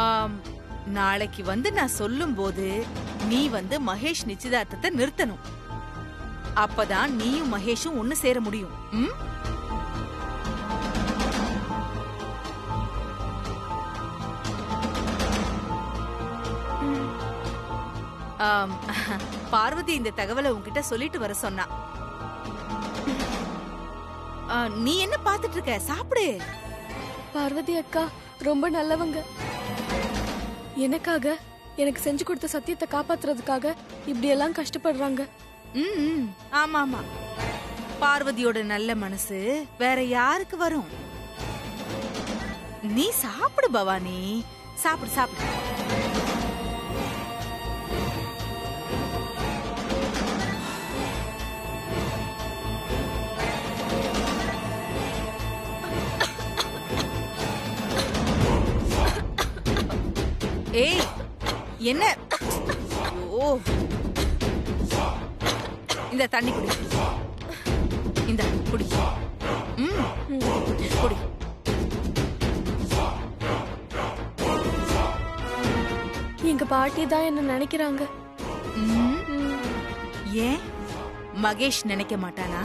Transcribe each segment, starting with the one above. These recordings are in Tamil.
ஆம், நாளைக்கு வந்து நான் சொல்லும்போது நீ வந்து மகேஷ் நிச்சயதார்த்தத்தை நிறுத்தணும். அப்பதான் நீயும் மகேஷும் ஒண்ணு சேர முடியும். ம்? ஆம், பார்வதி இந்த தகவலை உன்கிட்ட சொல்லிட்டு வர சொன்னா. நீ என்ன பாத்துட்டு இருக்க? சாப்பிடு. பார்வதி அக்கா ரொம்ப நல்லவங்க. எனக்காக, எனக்கு செஞ்சு கொடுத்த சத்தியத்தை காப்பாத்துறதுக்காக இப்படி எல்லாம் கஷ்டப்படுறாங்க. ஆமா ஆமா, பார்வதியோட நல்ல மனசு வேற யாருக்கு வரும்? நீ சாப்பிடு பவானி, சாப்பிடு சாப்பிடு. ஏய் என்ன? ஓ, இந்த தண்ணி குடி. இந்த குடி. குடி. எங்க பாட்டி தான் என்ன நினைக்கிறாங்க. ஏன் மகேஷ் நினைக்க மாட்டானா?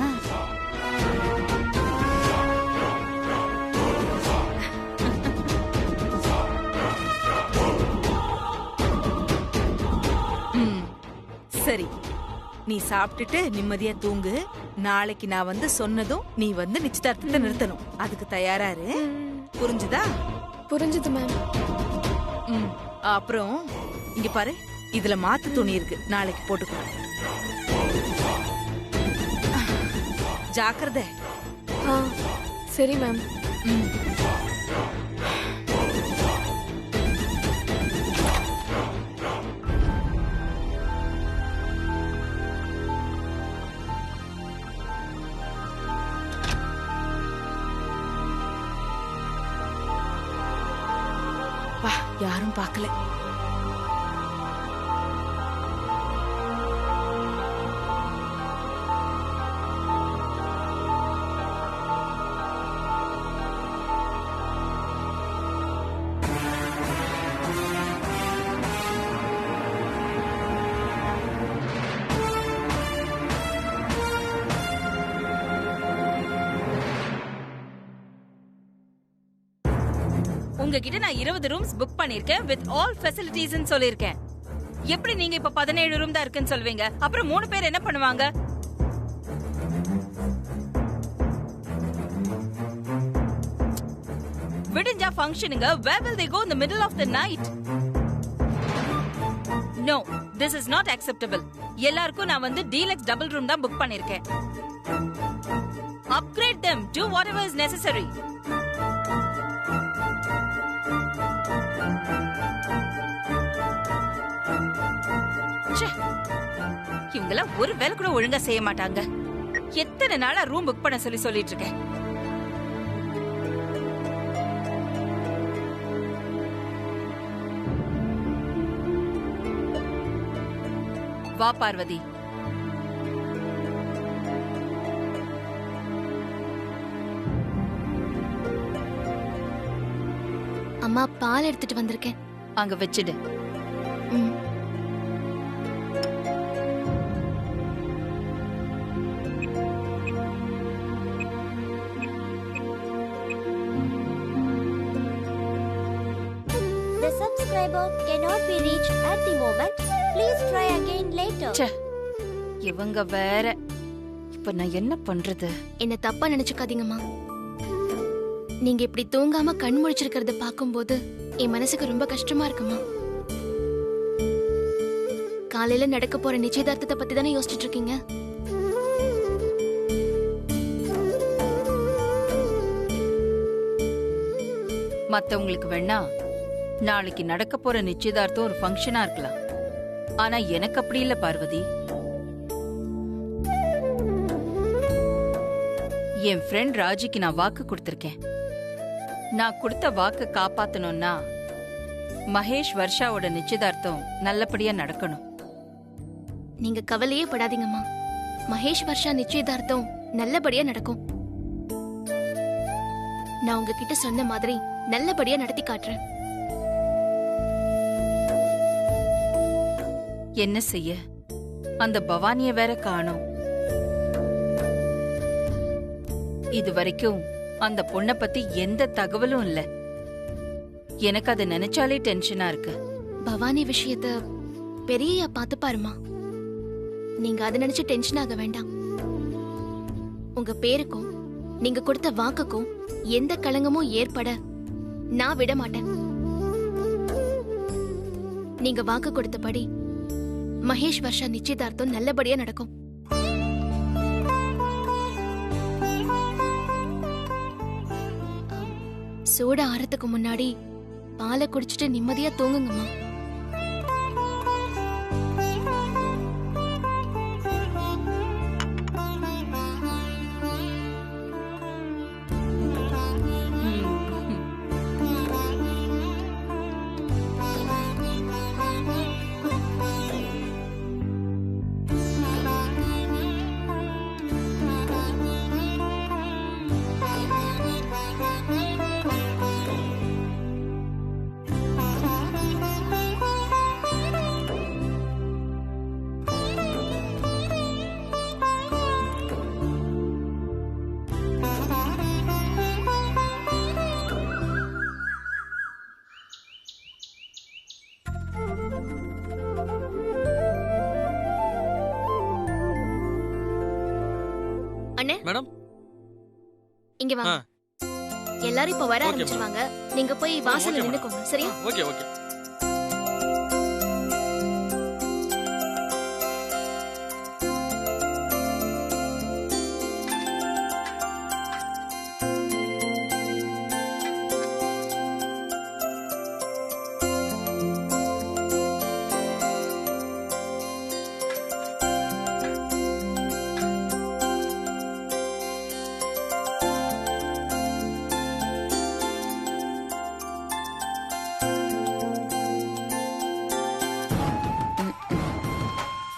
சரி, நீ சாப்பிட்டுட்டு நிம்மதியா தூங்கு. நாளைக்கு நான் வந்து சொன்னதும் நீ வந்து நிச்சயதார்த்தத்தை நிறுத்தணும். அதுக்கு தயாரா இரு. புரிஞ்சுதா? புரிஞ்சுது மேம். அப்புறம் இங்க பாரு, இதுல மாத்து துணி இருக்கு, நாளைக்கு போட்டுக்கோ. ஜாக்கிரதை. சரி மேம். யாரும் பார்க்கல. உங்ககிட்ட நான் 20 ரூம்ஸ் புக் பண்ணிருக்கேன் வித் ஆல் ஃபெசிலிட்டிஸ் ன்னு சொல்லிருக்கேன். எப்படி நீங்க இப்ப 17 ரூம் தான் இருக்குன்னு சொல்வீங்க? அப்புறம் 3 பேர் என்ன பண்ணுவாங்க? விடிஞ்சா ஃபங்க்ஷனுங்க. where will they go in the middle of the night? no, this is not acceptable. எல்லாருக்கும் நான் வந்து டீலக்ஸ் டபுள் ரூம் தான் புக் பண்ணிருக்கேன். upgrade them, do whatever is necessary. இவங்கள ஒரு வேலை கூட ஒழுங்கா செய்ய மாட்டாங்க. எத்தனை நாளா ரூம் புக் பண்ண சொல்லிட்டு இருக்கேன். வா பார்வதி. அம்மா பால் எடுத்துட்டு வந்திருக்கேன். அங்க வச்சிடு. The subscriber cannot be reached at the moment. Please try again later. இவங்க வேற. இப்ப நான் என்ன பண்றது? என்ன தப்பா நினைச்சுக்காதீங்கம்மா. நீங்க இப்படி தூங்காம கண் முழிச்சிருக்கிறத பாக்கும்போது என் மனசுக்கு ரொம்ப கஷ்டமா இருக்குமா. காலையில நடக்க போற நிச்சயதார்த்தத்தை பத்தி தானே யோசிச்சுட்டு இருக்கீங்க. மத்தவங்களுக்கு வேணா நாளைக்கு நடக்க போற நிச்சயதார்த்தம் ஒரு ஃபங்க்ஷனா இருக்கலாம். ஆனா எனக்கு அப்படி இல்ல பார்வதி. என் ஃப்ரெண்ட் ராஜிக்கு நான் வாக்கு கொடுத்திருக்கேன். நான் கொடுத்த வாக்கு காப்பாத்தணும்னா மகேஷ் வர்ஷாவோட நிச்சயதார்த்தம் நல்லபடியா நடக்கணும். நீங்க கவலையே படாதீங்கம்மா. மகேஷ் வர்ஷா நிச்சயதார்த்தம் நல்லபடியா நடக்கும். நான் உங்ககிட்ட சொன்ன மாதிரி நல்லபடியா நடத்தி காட்டுறேன். என்ன செய்ய, அந்த பவானிய வேற காணோம். இது வரைக்கும் அந்த பொண்ண பத்தி எந்த தகவலும் இல்ல. எனக்கு அதை நினைச்சாலே டென்ஷனா இருக்கு. பவானி விஷயத்த பெரியயா பார்த்து பாருமா. நீங்க அதை நினைச்சு டென்ஷன் ஆக வேண்டாம். உங்க பேருக்கும் நீங்க கொடுத்த வாக்குக்கும் எந்த களங்கமும் ஏற்பட நான் விட மாட்டேன். நீங்க வாக்கு கொடுத்தபடி மகேஷ் வர்ஷா நிச்சயதார்த்தம் நல்லபடியா நடக்கும். சூட ஆறதுக்கு முன்னாடி பாலை குடிச்சிட்டு நிம்மதியா தூங்குங்கம்மா. அண்ணே, மேடம் இங்க வாங்க. எல்லாரும் இப்ப வர Okay, ஆரம்பிச்சிருவாங்க. நீங்க போய் வாசல்ல Okay, நின்னுக்கோங்க, சரியா? Okay okay.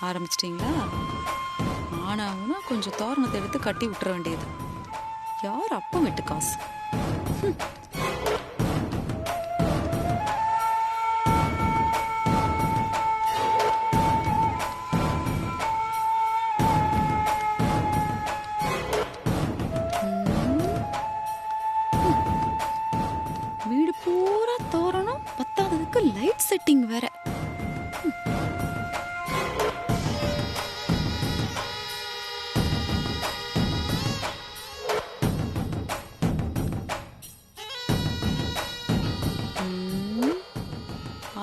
ஆரம்பிச்சிட்டிங்களா? ஆனாவுன்னா கொஞ்சம் தோரணத்தை எடுத்து கட்டி விட்டுற வேண்டியது. யார் அப்பம் விட்டு காசு? வீடு பூரா தோரணம், பத்தாததுக்கு லைட் செட்டிங் வேற.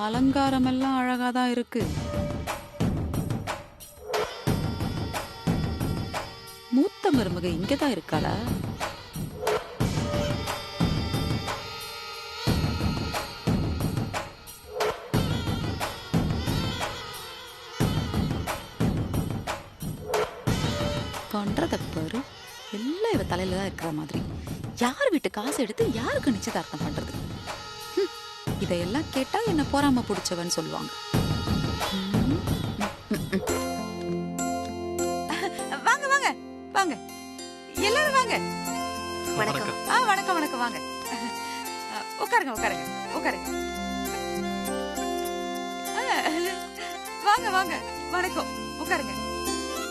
அலங்காரம் எல்லாம் அழகாதான் இருக்கு. மூத்த மருமக இங்கதான் இருக்காளா? பண்றத பாரு, எல்லாம் இவ தலையில தான் இருக்கிற மாதிரி. யார் வீட்டு காசு எடுத்து யாருக்கு நிச்சயதார்த்தம் பண்றது? இதையெல்லாம் கேட்டா என்ன பொறாம பிடிச்சவன் சொல்லுவாங்க. வாங்க வாங்க வாங்க, எல்லாரும் வாங்க. வணக்கம். வணக்கம் வணக்கம், வாங்க. உட்காருங்க உட்காருங்க உட்காருங்க. வாங்க வாங்க, வணக்கம், உட்காருங்க.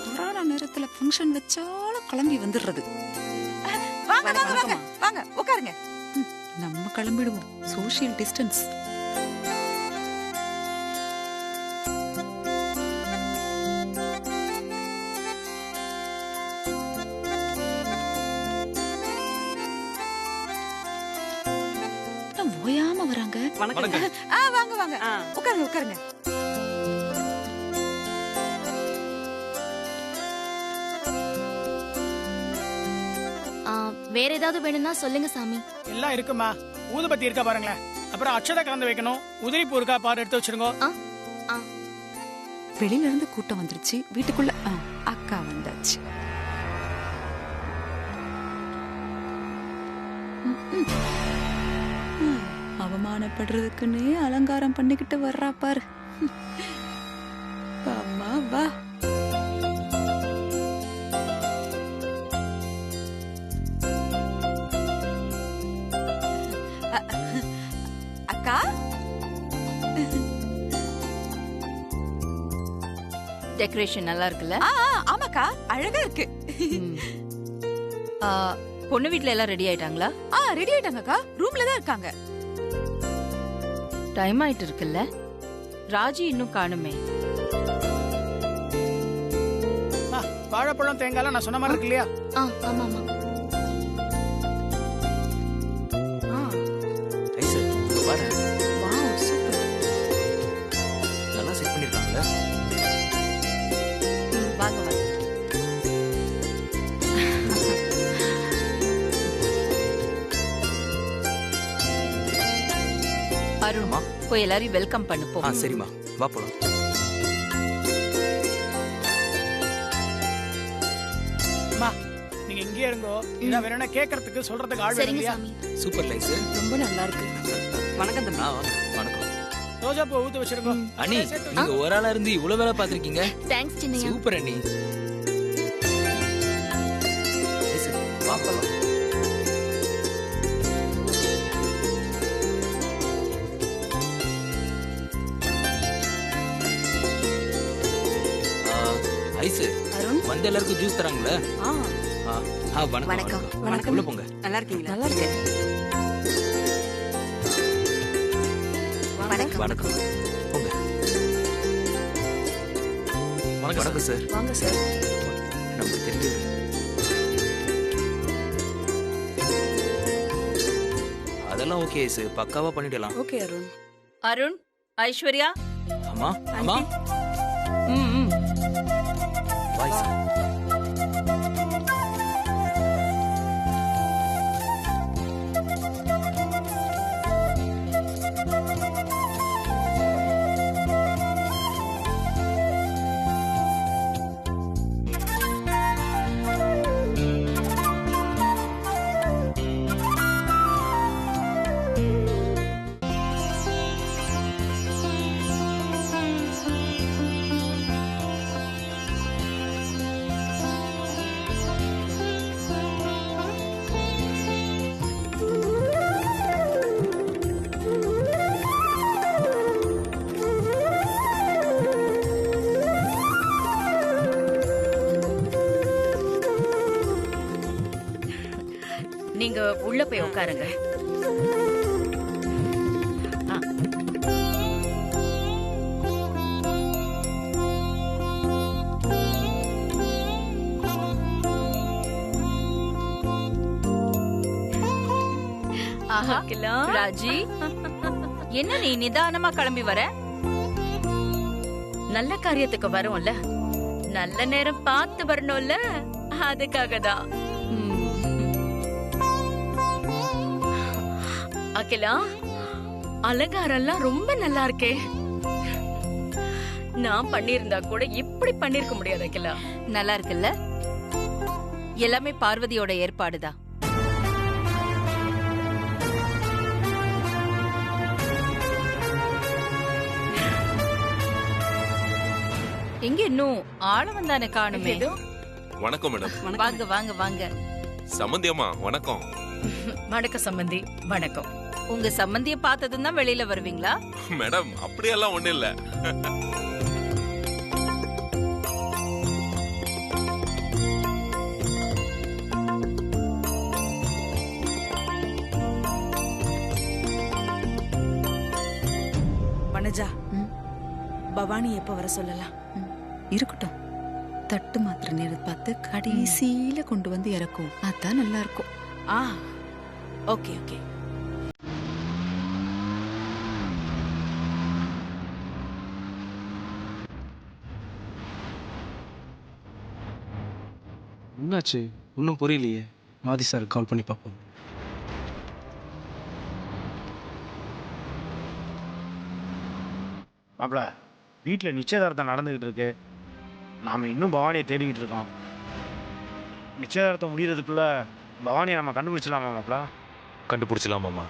கொரோனா நேரத்துல ஃபங்க்ஷன் வச்சாலும் கிளம்பி வந்துடுறது. வாங்க வாங்க வாங்க வாங்க, உட்காருங்க. நம்ம கிளம்பிடுவோம். Social distance. ஓயாம வராங்க. வணக்கம். வாங்க வாங்க, உட்காருங்க உட்காருங்க. வேற ஏதாவது வேணும்னா சொல்லுங்க சாமி. எல்லாம் இருக்குமா. ஊதுபத்தி இருக்கா பாருங்களேன். அப்புறம் அட்சதை கலந்து வைக்கணும். உதிரிப்பூ இருக்கா பாரு, எடுத்து வச்சிருங்க. வெளியில இருந்து கூட்டம் வந்துருச்சு. வீட்டுக்குள்ள அக்கா வந்தாச்சு. அவமானப்படுறதுக்குன்னு அலங்காரம் பண்ணிக்கிட்டு வர்றா பாரு. அம்மா வா. அக்கா, டெக்கரேஷன் நல்லா இருக்குல்ல? ஆமாக்கா, அழகா இருக்கு. ம். ஆ, பொண்ணு வீட்ல எல்லாம் ரெடி ஆயிட்டாங்களா? ரெடி ஆயிட்டாங்கக்கா, ரூம்ல தான் இருக்காங்க. டைம் ஆயிட்டு இருக்குல்ல? ராஜி இன்னும் காணுமே. வாழைப்பழம் தேங்காய்லாம் நான் சொன்ன மாதிரி இருக்கு இல்லையா? ஆமா ஆமா. ஐசு இங்க பாரு, வாவ், சூப்பர். நல்லா செட் பண்ணிருக்காங்கல்ல? வாங்க வாங்க. அருண்மா, போய் எல்லாரையும் வெல்கம் பண்ணு போ. சரிம்மா, வா போலாம். அம்மா நீங்க இங்கே இருங்கோ. இதான் வேற என்ன கேட்கறதுக்கு சொல்றதுக்கு ஆள் வேணும் சரிங்க இல்லையா? சாமி. Super lies. ரொம்ப நல்லா இருக்கு. வணக்கம் தம்பி. வணக்கம். ரோஜா பூ ஊத்து வச்சிருக்கோம். அண்ணி, நீங்க ஒரு ஆளா இருந்து இவ்வளவு வேலை பாத்திருக்கீங்க. தேங்க்ஸ் சின்னையா. சூப்பர் அண்ணி. ஐசு, வா போலாம். ஐசு, அருண், வந்த எல்லாருக்கும் ஜூஸ் தராங்களா? வணக்கம். வணக்கம். வணக்கம். உள்ள போங்க. நல்லா இருக்கீங்களா? நல்லா இருக்கேன். வணக்கம். போங்க. வணக்கம் சார். வாங்க சார். நமக்கு தெரிஞ்சது. அதெல்லாம் ஓகே ஐசு, பக்காவா பண்ணிடலாம். ஓகே அருண். அருண், ஐஸ்வர்யா. அம்மா, அம்மா, ம், ம். வா ஐசு. நீங்க உள்ள போய் உட்காருங்க. ஆஹா, ராஜி, என்ன நீ நிதானமா கிளம்பி வர? நல்ல காரியத்துக்கு வரோம்ல, நல்ல நேரம் பார்த்து வரணும்ல, அதுக்காக தான். அகிலா, அலங்காரம்லாம் ரொம்ப நல்லா இருக்கே. நான் பண்ணிருந்தா கூட இப்படி பண்ணிருக்க முடியாது அகிலா. நல்லா இருக்குல்ல? எல்லாமே பார்வதியோட ஏற்பாடுதான். எங்க இன்னும் ஆளவந்தானே காணுமே. வணக்கம் மேடம். வாங்க வாங்க வாங்க. சம்பந்தி அம்மா வணக்கம். வணக்கம் சம்பந்தி. வணக்கம். உங்க சம்பந்திய பார்த்ததும் தான் வெளியில வருவீங்களா? மேடம் அப்படியெல்லாம் ஒண்ணு இல்ல. வனஜா, பவானி எப்ப வர சொல்லலாம்? இருக்கட்டும். தட்டு மாத்திர நேரம் பார்த்து கடைசியில கொண்டு வந்து இறக்கும். அதான் நல்லா இருக்கும். Okay okay. என்னாச்சு இன்னும் புரியலையே. ஆதி சார் கால் பண்ணி பார்ப்போம். மாப்பிள, வீட்டில் நிச்சயதார்த்தம் நடந்துக்கிட்டு இருக்கு. நாம் இன்னும் பவானியை தேடிக்கிட்டு இருக்கோம். நிச்சயதார்த்தம் முடிகிறதுக்குள்ள பவானியை நம்ம கண்டுபிடிச்சலாமா மாப்பிள? கண்டுபிடிச்சலாமாமா?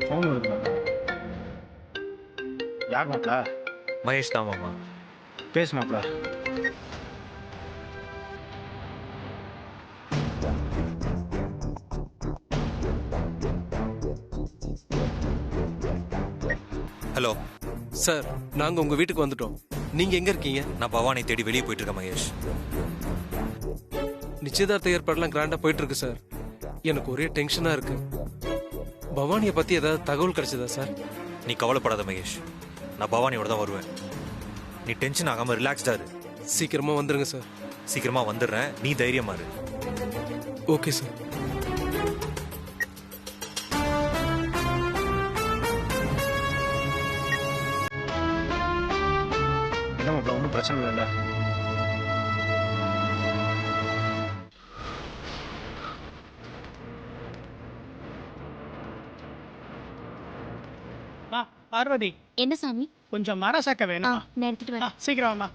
ஃபோன் வருது மாப்பிள. யார் மாப்பிள? மகேஷ் தான் மாமா. பேசு மாப்ள. ஹலோ சார், நாங்கள் உங்கள் வீட்டுக்கு வந்துட்டோம். நீங்கள் எங்கே இருக்கீங்க? நான் பவானி தேடி வெளியே போயிட்டு இருக்கேன் மகேஷ். நிச்சயதார்த்த ஏற்பாடுலாம் கிராண்டாக போயிட்டு இருக்கு சார். எனக்கு ஒரே டென்ஷனாக இருக்கு. பவானியை பற்றி ஏதாவது தகவல் கிடைச்சதா சார்? நீ கவலைப்படாத மகேஷ், நான் பவானியோட தான் வருவேன். நீ டென்ஷன் ஆகாமல் ரிலாக்ஸ்டா இரு. சீக்கிரமாக வந்துடுங்க சார். சீக்கிரமாக வந்துடுறேன், நீ தைரியமா இரு. Okay sir. என்ன மாப்ள, ஒன்றும் பிரச்சனை இல்லைல்ல? பார்வதி, என்ன சாமி? கொஞ்சம் மரசக்க வேணும். நான் எடுத்துட்டு வரேன். சீக்கிரம் வாமா.